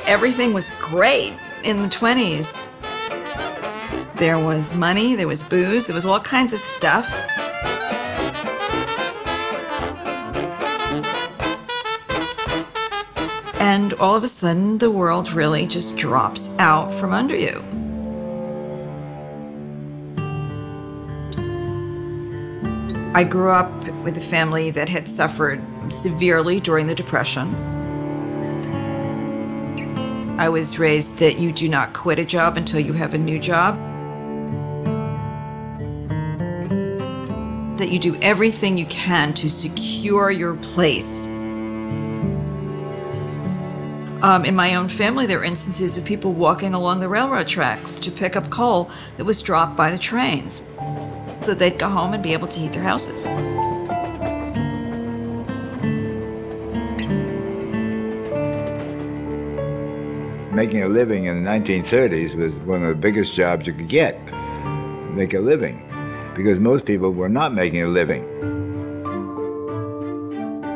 Everything was great in the 20s. There was money, there was booze, there was all kinds of stuff. And all of a sudden, the world really just drops out from under you. I grew up with a family that had suffered severely during the Depression. I was raised that you do not quit a job until you have a new job. That you do everything you can to secure your place. In my own family, there are instances of people walking along the railroad tracks to pick up coal that was dropped by the trains, so they'd go home and be able to heat their houses. Making a living in the 1930s was one of the biggest jobs you could get, make a living, because most people were not making a living.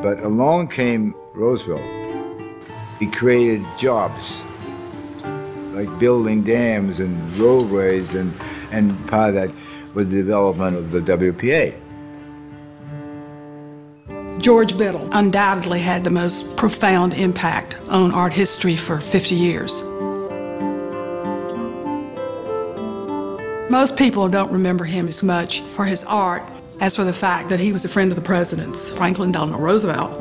But along came Roosevelt. He created jobs, like building dams and roadways, and part of that was the development of the WPA. George Biddle undoubtedly had the most profound impact on art history for 50 years. Most people don't remember him as much for his art as for the fact that he was a friend of the president's, Franklin Delano Roosevelt.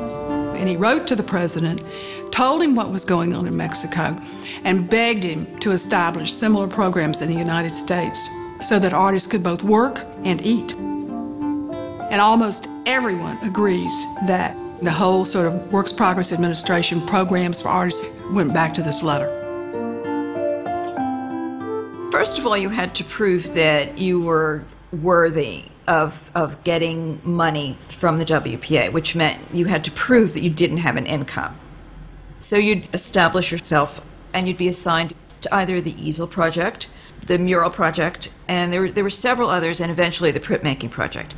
And he wrote to the president, told him what was going on in Mexico, and begged him to establish similar programs in the United States so that artists could both work and eat. And almost everyone agrees that the whole sort of Works Progress Administration programs for artists went back to this letter. First of all, you had to prove that you were worthy of getting money from the WPA, which meant you had to prove that you didn't have an income. So you'd establish yourself and you'd be assigned to either the easel project, the mural project, and there were several others, and eventually the printmaking project.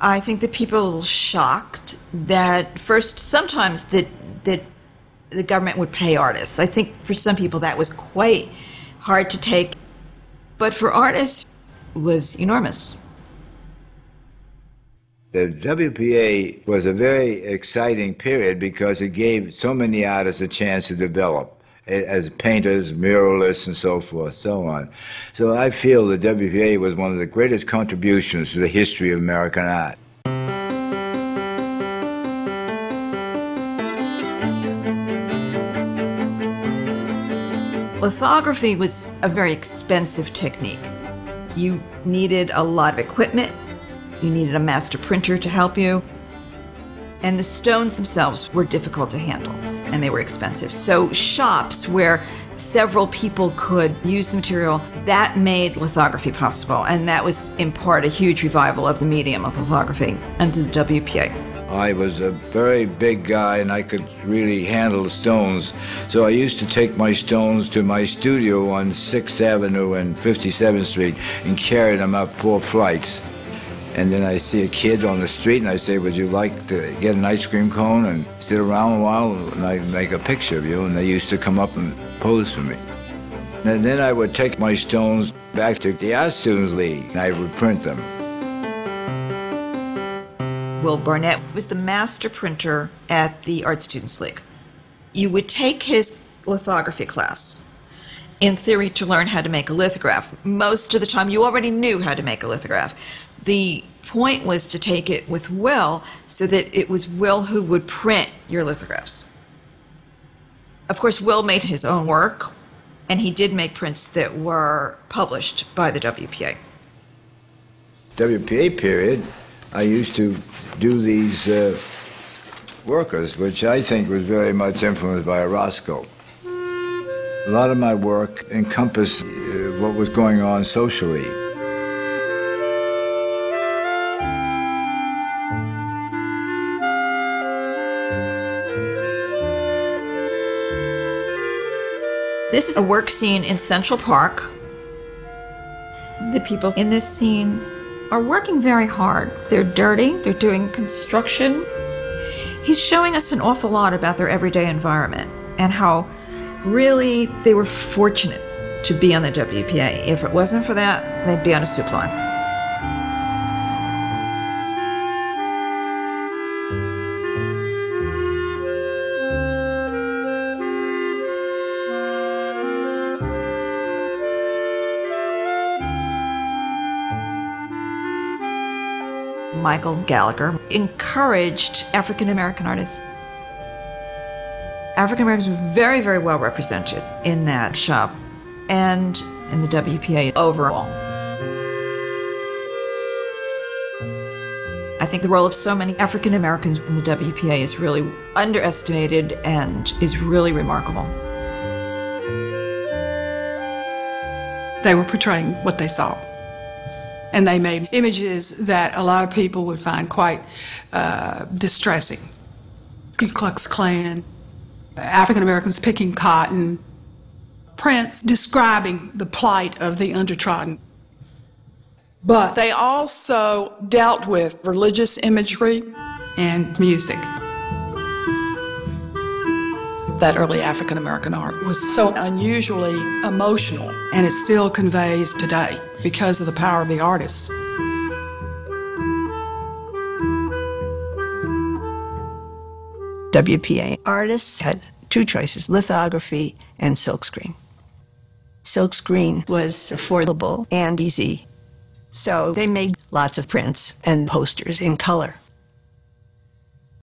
I think that people were a little shocked that first, sometimes that the government would pay artists. I think for some people that was quite hard to take, but for artists it was enormous. The WPA was a very exciting period because it gave so many artists a chance to develop as painters, muralists, and so forth, so on. So I feel the WPA was one of the greatest contributions to the history of American art. Lithography was a very expensive technique. You needed a lot of equipment, you needed a master printer to help you, and the stones themselves were difficult to handle, and they were expensive. So shops where several people could use the material, that made lithography possible, and that was in part a huge revival of the medium of lithography under the WPA. I was a very big guy and I could really handle the stones, so I used to take my stones to my studio on 6th Avenue and 57th Street and carry them up 4 flights. And then I see a kid on the street and I say, would you like to get an ice cream cone and sit around a while, and I make a picture of you, and they used to come up and pose for me. And then I would take my stones back to the Art Students League and I would print them. Will Barnett was the master printer at the Art Students League. You would take his lithography class, in theory, to learn how to make a lithograph. Most of the time you already knew how to make a lithograph. The point was to take it with Will so that it was Will who would print your lithographs. Of course, Will made his own work, and he did make prints that were published by the WPA. WPA period, I used to do these workers, which I think was very much influenced by Roscoe. A lot of my work encompassed what was going on socially. This is a work scene in Central Park. The people in this scene are working very hard. They're dirty, they're doing construction. He's showing us an awful lot about their everyday environment and how really they were fortunate to be on the WPA. If it wasn't for that, they'd be on a soup line. Michael Gallagher encouraged African American artists. African Americans were very, very well represented in that shop and in the WPA overall. I think the role of so many African Americans in the WPA is really underestimated and is really remarkable. They were portraying what they saw. And they made images that a lot of people would find quite distressing. Ku Klux Klan, African Americans picking cotton, prints describing the plight of the undertrodden. But they also dealt with religious imagery and music. That early African American art was so unusually emotional, and it still conveys today because of the power of the artists. WPA artists had two choices, lithography and silkscreen. Silkscreen was affordable and easy, so they made lots of prints and posters in color.